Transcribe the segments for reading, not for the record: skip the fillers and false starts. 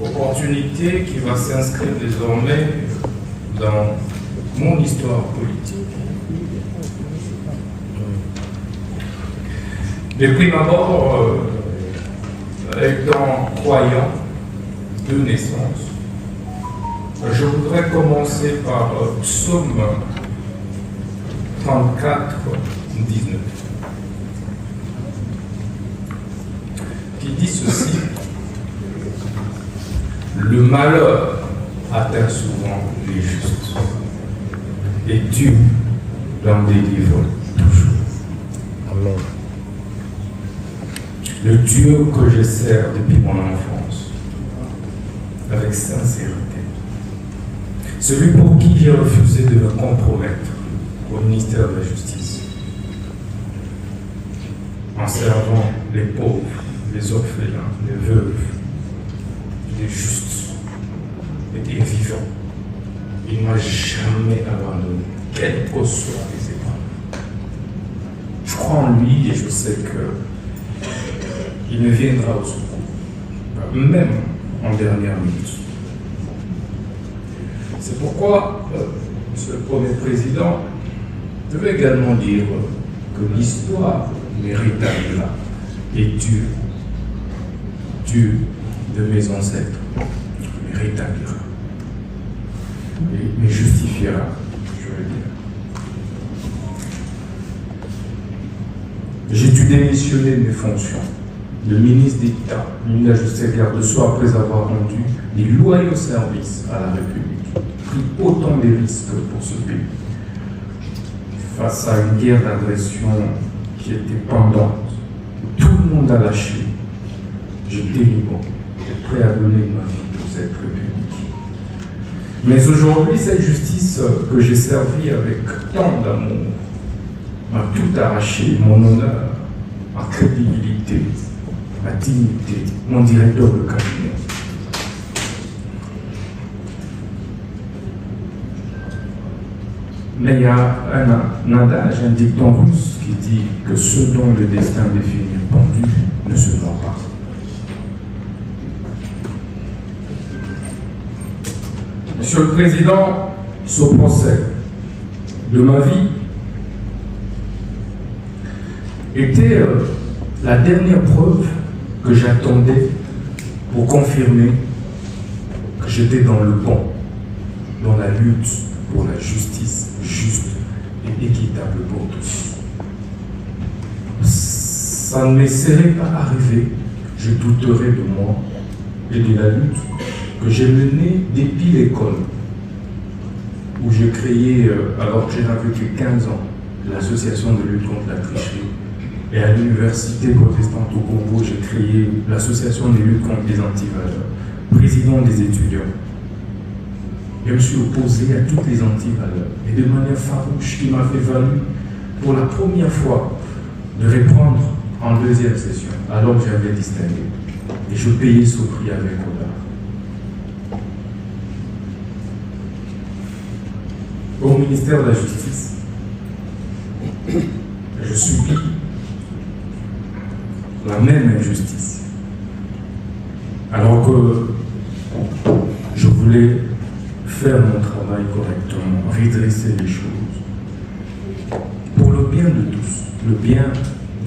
opportunité qui va s'inscrire désormais dans mon histoire politique. Depuis d'abord, étant croyant de naissance, je voudrais commencer par Psaume 34, 19, qui dit ceci: le malheur atteint souvent les justes, et Dieu l'en délivre toujours. Amen. Le Dieu que je sers depuis mon enfance, avec sincérité, celui pour qui j'ai refusé de me compromettre au ministère de la Justice, en servant les pauvres, les orphelins, les veuves, les justes et les vivants. Il ne m'a jamais abandonné, quelles que soient les épreuves. Je crois en lui et je sais qu'il me viendra au secours, même en dernière minute. C'est pourquoi, Monsieur le Premier Président, je veux également dire que l'histoire méritable et Dieu de mes ancêtres me rétablira et me justifiera, je veux dire. J'ai dû démissionner de mes fonctions de ministre d'État, ministre de la Justice et garde-sceau après avoir rendu des loyaux services à la République, pris autant de risques pour ce pays. Face à une guerre d'agression qui était pendante, tout le monde a lâché. J'étais libre et prêt à donner ma vie pour cette République. Mais aujourd'hui, cette justice que j'ai servie avec tant d'amour m'a tout arraché, mon honneur, ma crédibilité, ma dignité, mon directeur de cabinet. Mais il y a un adage, un dicton russe qui dit que ce dont le destin définit le pendu ne se ment pas. Monsieur le Président, ce procès de ma vie était la dernière preuve que j'attendais pour confirmer que j'étais dans le bon, dans la lutte pour la justice juste et équitable pour tous. Ça ne me serait pas arrivé, je douterais de moi et de la lutte que j'ai menée depuis l'école, où j'ai créé, alors que je n'avais que 15 ans, l'association de lutte contre la tricherie. Et à l'université protestante au Congo, j'ai créé l'association de lutte contre les antivaleurs, président des étudiants. Je me suis opposé à toutes les antivaleurs, et de manière farouche, qui m'a fait valu pour la première fois de répondre en deuxième session, alors que j'avais distingué. Et je payais ce prix avec honneur. Au ministère de la Justice, je subis la même injustice. Alors que je voulais faire mon travail correctement, redresser les choses, pour le bien de tous, le bien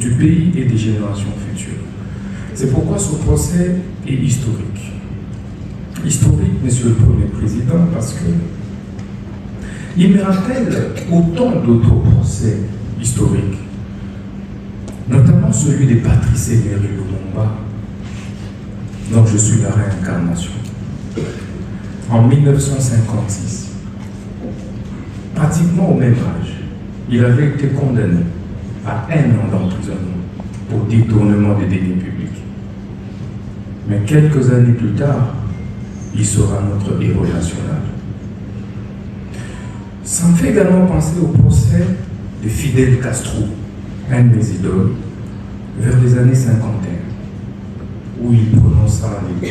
du pays et des générations futures. C'est pourquoi ce procès est historique. Historique, Monsieur le Premier Président, parce que il me rappelle autant d'autres procès historiques, notamment celui de Patrice Emery Lumumba, dont je suis la réincarnation. En 1956, pratiquement au même âge, il avait été condamné à 1 an d'emprisonnement pour détournement des deniers publics. Mais quelques années plus tard, il sera notre héros national. Ça me fait également penser au procès de Fidel Castro, un de mes idoles, vers les années 51, où il prononça les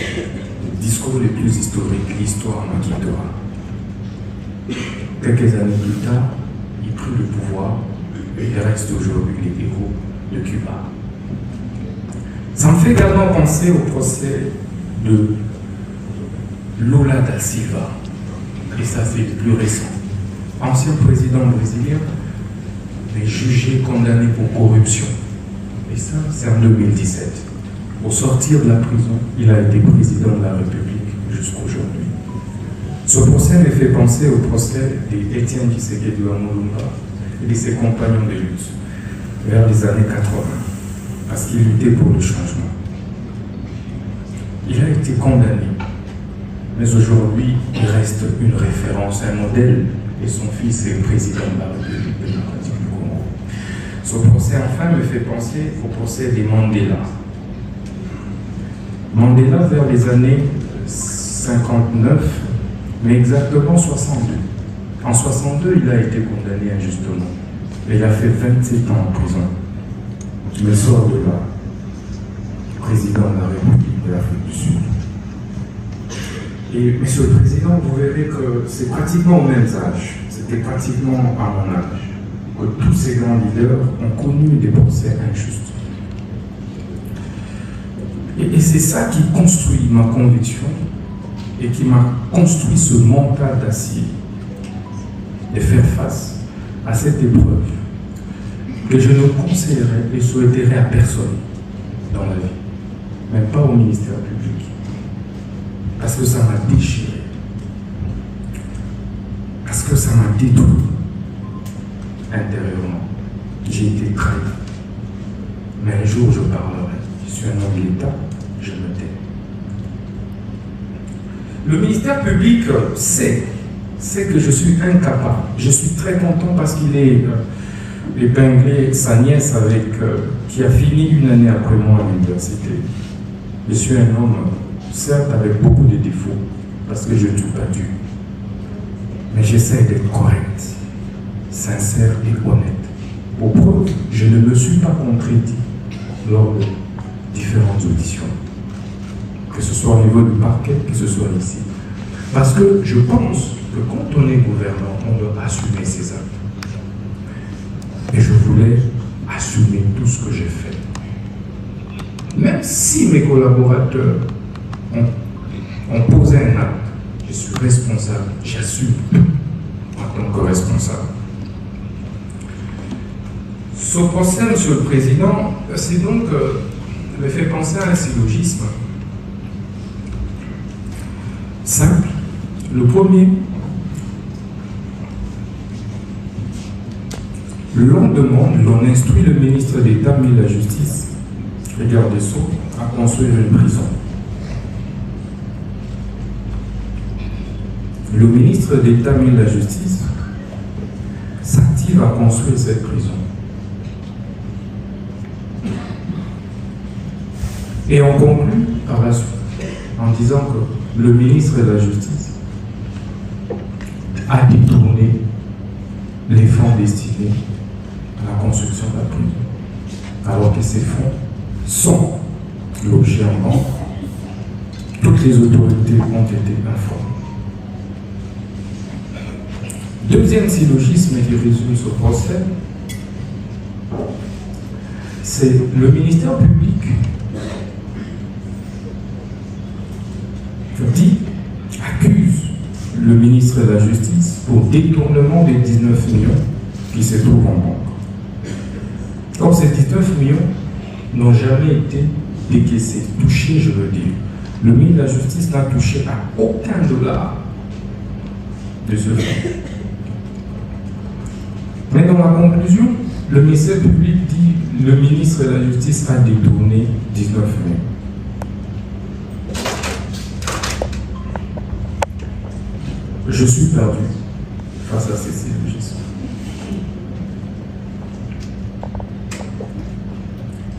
discours les plus historiques, l'histoire m'en quittera. Quelques années plus tard, il prit le pouvoir et il reste aujourd'hui les héros de Cuba. Ça me fait également penser au procès de Lula da Silva. Et ça, c'est le plus récent. Ancien président brésilien, mais jugé, condamné pour corruption. Et ça, c'est en 2017. Au sortir de la prison, il a été président de la République jusqu'aujourd'hui. Ce procès me fait penser au procès d'Étienne Tshisekedi Lumumba et de ses compagnons de lutte vers les années 80, parce qu'il luttait pour le changement. Il a été condamné, mais aujourd'hui, il reste une référence, un modèle, et son fils est président de la République démocratique du Congo. Ce procès, enfin, me fait penser au procès des Mandela. Mandela, vers les années 59, mais exactement 62. En 62, il a été condamné injustement. Et il a fait 27 ans en prison. Il sort de là, président de la République de l'Afrique du Sud. Et Monsieur le Président, vous verrez que c'est pratiquement au même âge, c'était pratiquement à mon âge, que tous ces grands leaders ont connu des procès injustes. Et c'est ça qui construit ma conviction et qui m'a construit ce mental d'acier de faire face à cette épreuve que je ne conseillerais et souhaiterais à personne dans la vie, même pas au ministère public, parce que ça m'a déchiré, parce que ça m'a détruit intérieurement. J'ai été trahi, mais un jour je parlerai. Je suis un homme de l'État, je me tais. Le ministère public sait que je suis incapable. Je suis très content parce qu'il est épinglé sa nièce qui a fini une année après moi à l'université. Je suis un homme, certes avec beaucoup de défauts, parce que je ne tue pas Dieu. Mais j'essaie d'être correct, sincère et honnête. Pour preuve, je ne me suis pas contredit lors de différentes auditions, que ce soit au niveau du parquet, que ce soit ici. Parce que je pense que quand on est gouvernant, on doit assumer ses actes. Et je voulais assumer tout ce que j'ai fait. Même si mes collaborateurs ont posé un acte, je suis responsable, j'assume en tant que responsable. Ce procès, Monsieur le Président, c'est donc me fait penser à un syllogisme simple. Le premier, l'on demande, l'on instruit le ministre d'État, mais la justice, le garde des Sceaux, à construire une prison. Le ministre d'État, mais la justice, s'active à construire cette prison. Et on conclut par la suite en disant que le ministre de la Justice a détourné les fonds destinés à la construction de la prison, alors que ces fonds sont l'objet en banque. Toutes les autorités ont été informées. Deuxième syllogisme qui résume ce procès, c'est le ministère public accuse le ministre de la Justice pour détournement des 19 millions qui se trouvent en banque. Or, ces 19 millions n'ont jamais été décaissés, touchés, je veux dire. Le ministre de la Justice n'a touché à aucun dollar de ce fonds. Mais dans la conclusion, le ministère public dit le ministre de la Justice a détourné 19 millions. Je suis perdu face à ces syllogismes.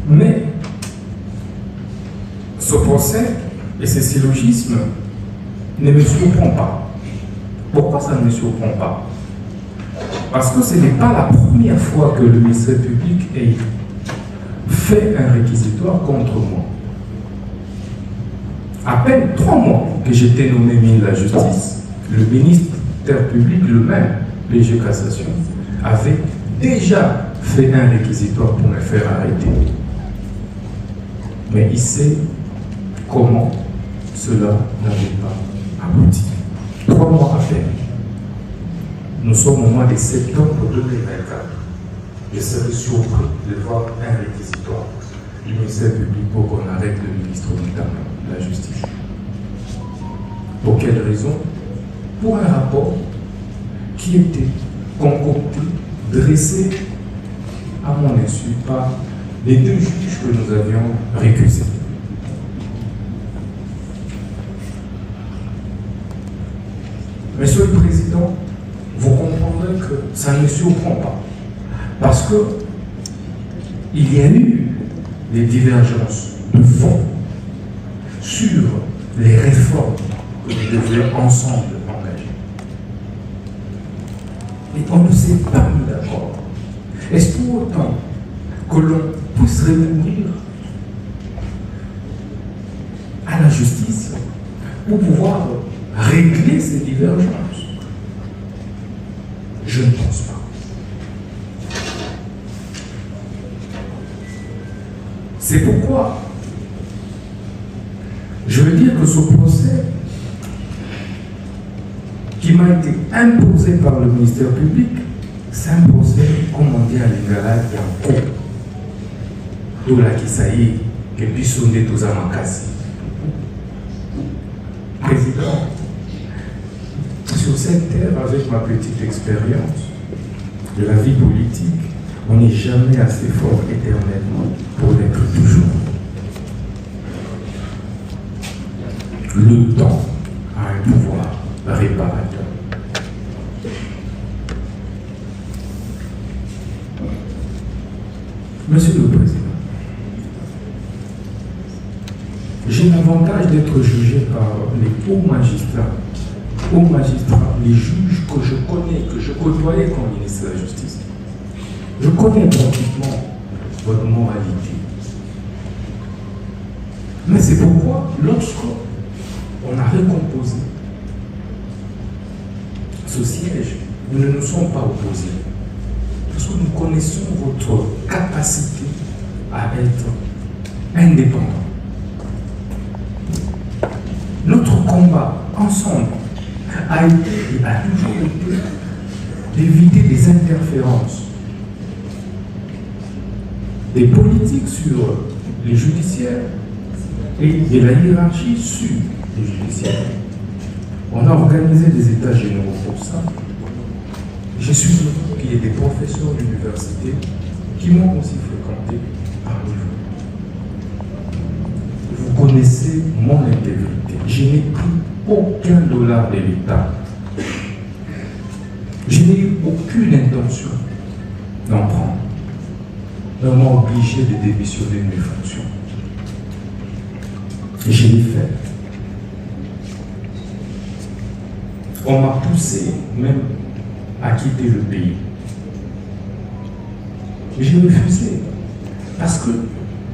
Mais ce procès et ces syllogismes ne me surprend pas. Pourquoi ça ne me surprend pas? Parce que ce n'est pas la première fois que le ministère public ait fait un réquisitoire contre moi. À peine 3 mois que j'étais nommé ministre de la Justice, le ministère public, le même, PG Cassation, avait déjà fait un réquisitoire pour me faire arrêter. Mais il sait comment cela n'avait pas abouti. 3 mois à peine. Nous sommes au mois de septembre 2024. Je serais surpris de voir un réquisitoire du ministère public pour qu'on arrête le ministre notamment de la Justice. Pour quelle raison? Pour un rapport qui était concocté, dressé à mon insu par les 2 juges que nous avions récusés. Monsieur le Président, vous comprendrez que ça ne surprend pas. Parce que il y a eu des divergences de fond sur les réformes que nous devions ensemble engager. Et on ne s'est pas mis d'accord. Est-ce pour autant que l'on puisse recourir à la justice pour pouvoir régler ces divergences? Je ne pense pas. C'est pourquoi je veux dire que ce procès qui m'a été imposé par le ministère public, c'est un procès, comme on dit à Lingala, Yanko. Tout là qui saillit, que puisse sonner tous à ma casse. Président, sur cette terre, avec ma petite expérience de la vie politique, on n'est jamais assez fort éternellement pour l'être toujours. Le temps a un pouvoir réparateur. Monsieur le Président, j'ai l'avantage d'être jugé par les hauts magistrats, les juges que je connais, que je côtoyais comme ministre de la Justice. Je connais pratiquement votre moralité. Mais c'est pourquoi, lorsqu'on a recomposé ce siège, nous ne nous sommes pas opposés. Parce que nous connaissons votre capacité à être indépendant. Notre combat ensemble a été et a toujours été d'éviter des interférences des politiques sur les judiciaires et de la hiérarchie sur les judiciaires. On a organisé des états généraux pour ça. Je suis sûr qu'il y a des professeurs d'université qui m'ont aussi fréquenté parmi vous. Vous connaissez mon intégrité. Je n'ai pris aucun dollar de l'État. Je n'ai eu aucune intention d'en prendre. On m'a obligé de démissionner de mes fonctions. Et je l'ai fait. On m'a poussé même à quitter le pays. Et j'ai refusé. Parce que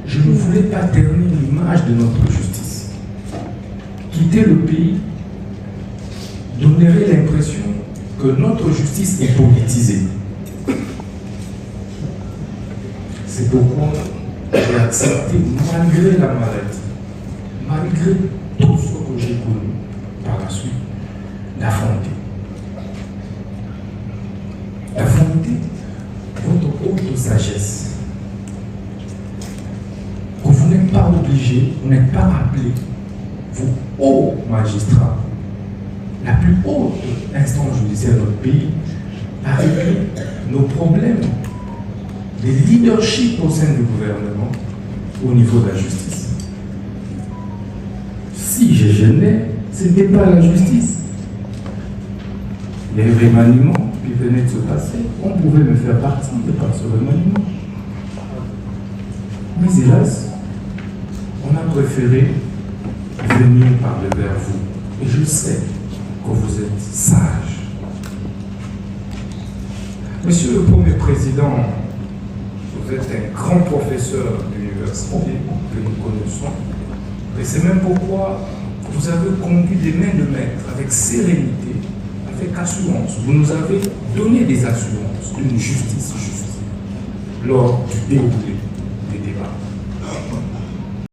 je ne voulais pas ternir l'image de notre justice. Quitter le pays donnerait l'impression que notre justice est politisée. C'est pourquoi j'ai accepté, malgré la maladie, malgré tout ce que j'ai connu par la suite, d'affronter. D'affronter votre haute sagesse. Que vous n'êtes pas obligé, vous n'êtes pas appelé, vous, hauts magistrats, la plus haute instance judiciaire de notre pays, à régler nos problèmes de leadership au sein du gouvernement au niveau de la justice. Si je gênais, ce n'était pas la justice. Les remaniements qui venaient de se passer, on pouvait me faire partie par ce remaniement. Mais hélas, on a préféré venir parler vers vous. Et je sais que vous êtes sage. Monsieur le Premier Président, vous êtes un grand professeur d'université que nous connaissons. Et c'est même pourquoi vous avez conduit des mains de maître avec sérénité, avec assurance. Vous nous avez donné des assurances d'une justice juste lors du déroulé